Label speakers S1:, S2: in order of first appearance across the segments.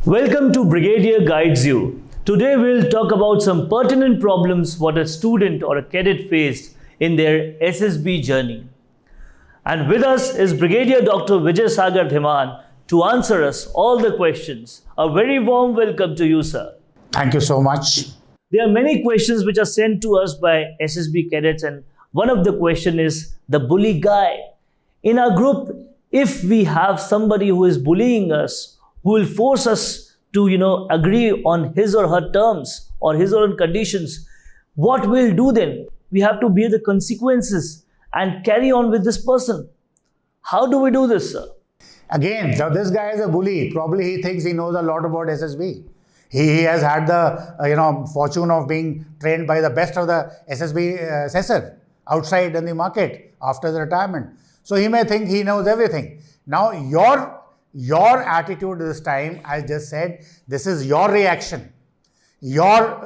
S1: Welcome to Brigadier Guides You. Today we'll talk about some pertinent problems what a student or a cadet faced in their SSB journey. And with us is Brigadier Dr. Vijay Sagar Dhiman to answer us all the questions. A very warm welcome to you, sir.
S2: Thank you so much.
S1: There are many questions which are sent to us by SSB cadets, and one of the question is the bully guy. In our group, if we have somebody who is bullying us, who will force us to, agree on his or her terms or his or her conditions, what we'll do then? We have to bear the consequences and carry on with this person. How do we do this, sir?
S2: Again, so this guy is a bully. Probably he thinks he knows a lot about SSB. He has had the fortune of being trained by the best of the SSB assessor outside in the market after the retirement. So he may think he knows everything. Now your attitude this time, I just said, this is your reaction, your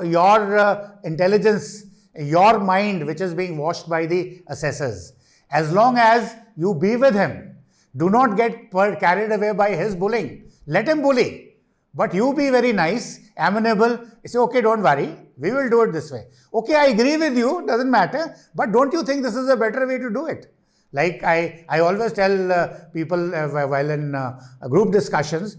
S2: intelligence, your mind which is being washed by the assessors. As long as you be with him, do not get carried away by his bullying. Let him bully, but you be very nice, amenable. Say, okay, don't worry, we will do it this way. Okay, I agree with you, doesn't matter, but don't you think this is a better way to do it? Like I always tell people while in group discussions,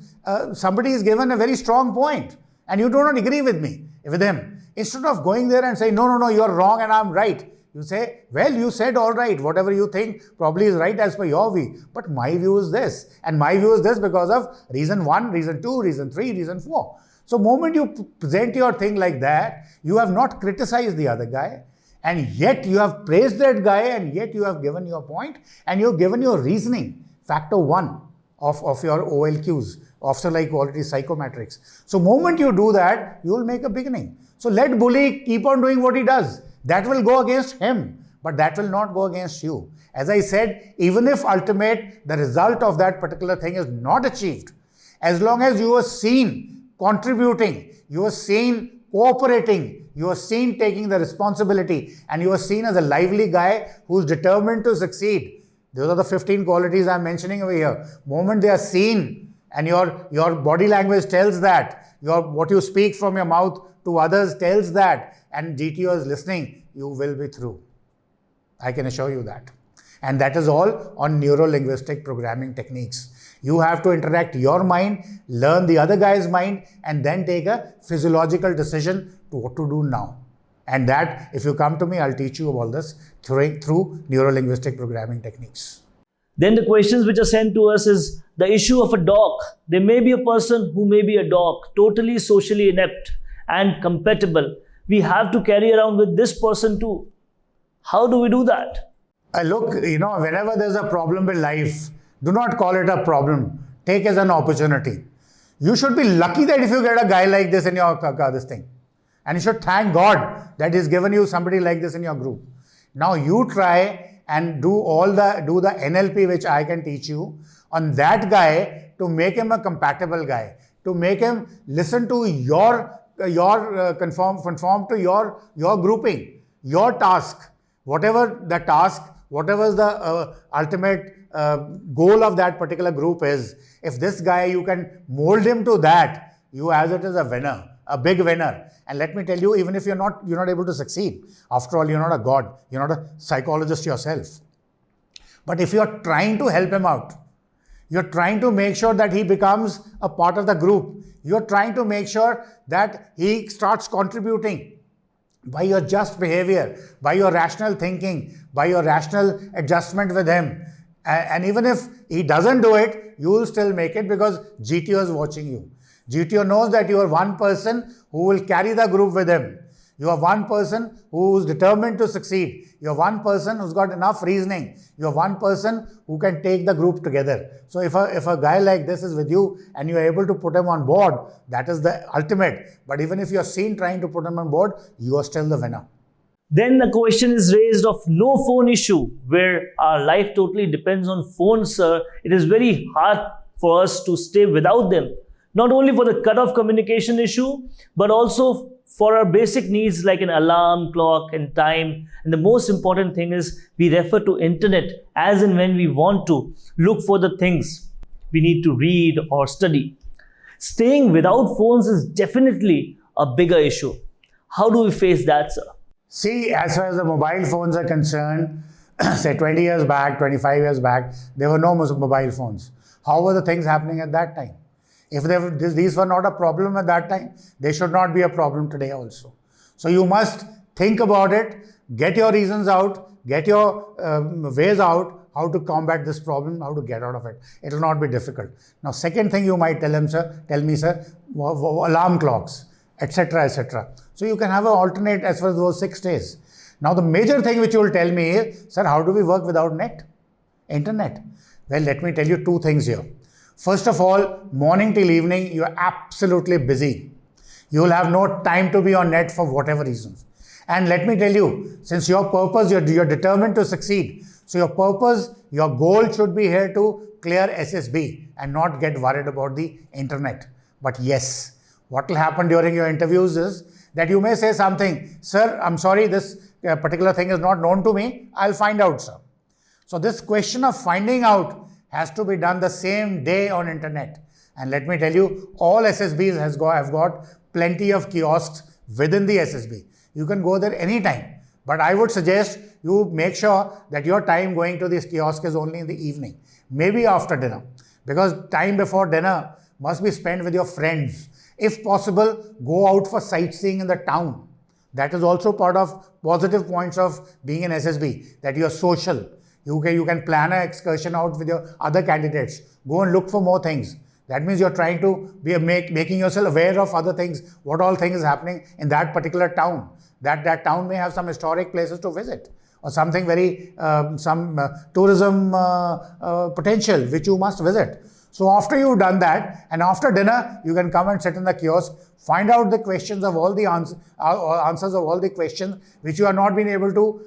S2: somebody is given a very strong point and you do not agree with him. Instead of going there and saying, no, you're wrong and I'm right. You say, well, you said all right, whatever you think probably is right as per your view. But my view is this, and my view is this because of reason 1, reason 2, reason 3, reason 4. So moment you present your thing like that, you have not criticized the other guy, and yet you have praised that guy, and yet you have given your point, and you have given your reasoning, factor 1 of your OLQs, officer-like quality psychometrics. So moment you do that, you will make a beginning. So let bully keep on doing what he does. That will go against him, but that will not go against you. As I said, even if ultimate, the result of that particular thing is not achieved, as long as you are seen contributing, you are seen cooperating, you are seen taking the responsibility, and you are seen as a lively guy who's determined to succeed. Those are the 15 qualities I'm mentioning over here. Moment they are seen and your body language tells that, what you speak from your mouth to others tells that, and GTO is listening, you will be through. I can assure you that. And that is all on neuro-linguistic programming techniques. You have to interact your mind, learn the other guy's mind, and then take a physiological decision to what to do now. And that, if you come to me, I'll teach you all this through neuro-linguistic programming techniques.
S1: Then the questions which are sent to us is the issue of a dog. There may be a person who may be a dog, totally socially inept and compatible. We have to carry around with this person too. How do we do that?
S2: Look, whenever there's a problem in life, do not call it a problem. Take it as an opportunity. You should be lucky that if you get a guy like this in your this thing. And you should thank God that He's given you somebody like this in your group. Now you try and do the NLP which I can teach you on that guy to make him a compatible guy, to make him listen to conform to your grouping, your task, whatever the task, whatever is the ultimate goal of that particular group is. If this guy, you can mold him to that, you as it is a winner, a big winner. And let me tell you, even if you're not able to succeed, after all, you're not a god, you're not a psychologist yourself. But if you're trying to help him out, you're trying to make sure that he becomes a part of the group, you're trying to make sure that he starts contributing by your just behavior, by your rational thinking, by your rational adjustment with him. And even if he doesn't do it, you will still make it because GTO is watching you. GTO knows that you are one person who will carry the group with him. You are one person who is determined to succeed. You are one person who's got enough reasoning. You are one person who can take the group together. So if a guy like this is with you and you are able to put him on board, that is the ultimate. But even if you are seen trying to put him on board, you are still the winner.
S1: Then the question is raised of no phone issue, where our life totally depends on phones, sir. It is very hard for us to stay without them. Not only for the cut-off communication issue, but also for our basic needs like an alarm, clock, and time. And the most important thing is we refer to internet as and when we want to look for the things we need to read or study. staying without phones is definitely a bigger issue. How do we face that, sir?
S2: See, as far as the mobile phones are concerned, say 20 years back, 25 years back, there were no mobile phones. How were the things happening at that time? If these were not a problem at that time, they should not be a problem today also. So you must think about it, get your reasons out, get your ways out, how to combat this problem, how to get out of it. It will not be difficult. Now, second thing you might tell me, sir, alarm clocks, etc., etc. So you can have an alternate as far as those 6 days. Now, the major thing which you will tell me is, sir, how do we work without internet? Well, let me tell you 2 things here. First of all, morning till evening, you are absolutely busy. You will have no time to be on net for whatever reasons. And let me tell you, since your purpose, you're determined to succeed. So your purpose, your goal should be here to clear SSB and not get worried about the internet. But yes, what will happen during your interviews is that you may say something, sir, I'm sorry, this particular thing is not known to me. I'll find out, sir. So this question of finding out has to be done the same day on internet. And let me tell you, all SSBs have got plenty of kiosks within the SSB. You can go there anytime. But I would suggest you make sure that your time going to this kiosk is only in the evening, maybe after dinner, because time before dinner must be spent with your friends. If possible, go out for sightseeing in the town. That is also part of positive points of being an SSB, that you are social. You can plan an excursion out with your other candidates. Go and look for more things. That means you're trying to be making yourself aware of other things, what all things is happening in that particular town. That town may have some historic places to visit or something very, tourism potential which you must visit. So after you've done that and after dinner, you can come and sit in the kiosk, find out the questions of all the answers of all the questions which you have not been able to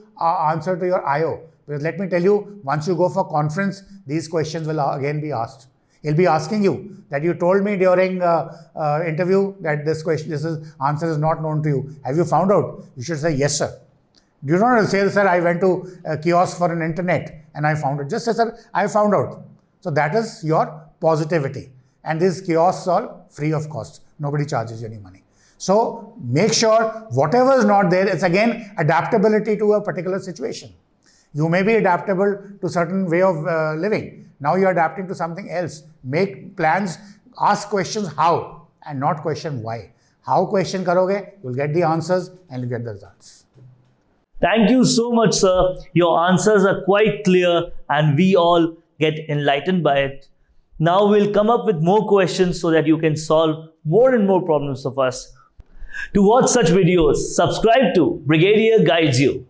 S2: answer to your IO. Because let me tell you, once you go for conference, these questions will again be asked. He'll be asking you that you told me during interview that this answer is not known to you. Have you found out? You should say, yes, sir. Do not say, sir, I went to a kiosk for an internet and I found it. Just say, sir, I found out. So that is your positivity. And these kiosks are free of cost. Nobody charges you any money. So make sure whatever is not there, it's again adaptability to a particular situation. You may be adaptable to certain way of living. Now you're adapting to something else. Make plans, ask questions how and not question why. How question karoge, you'll get the answers and you'll get the results.
S1: Thank you so much, sir. Your answers are quite clear and we all get enlightened by it. Now we'll come up with more questions so that you can solve more and more problems of us. To watch such videos, subscribe to Brigadier Guides You.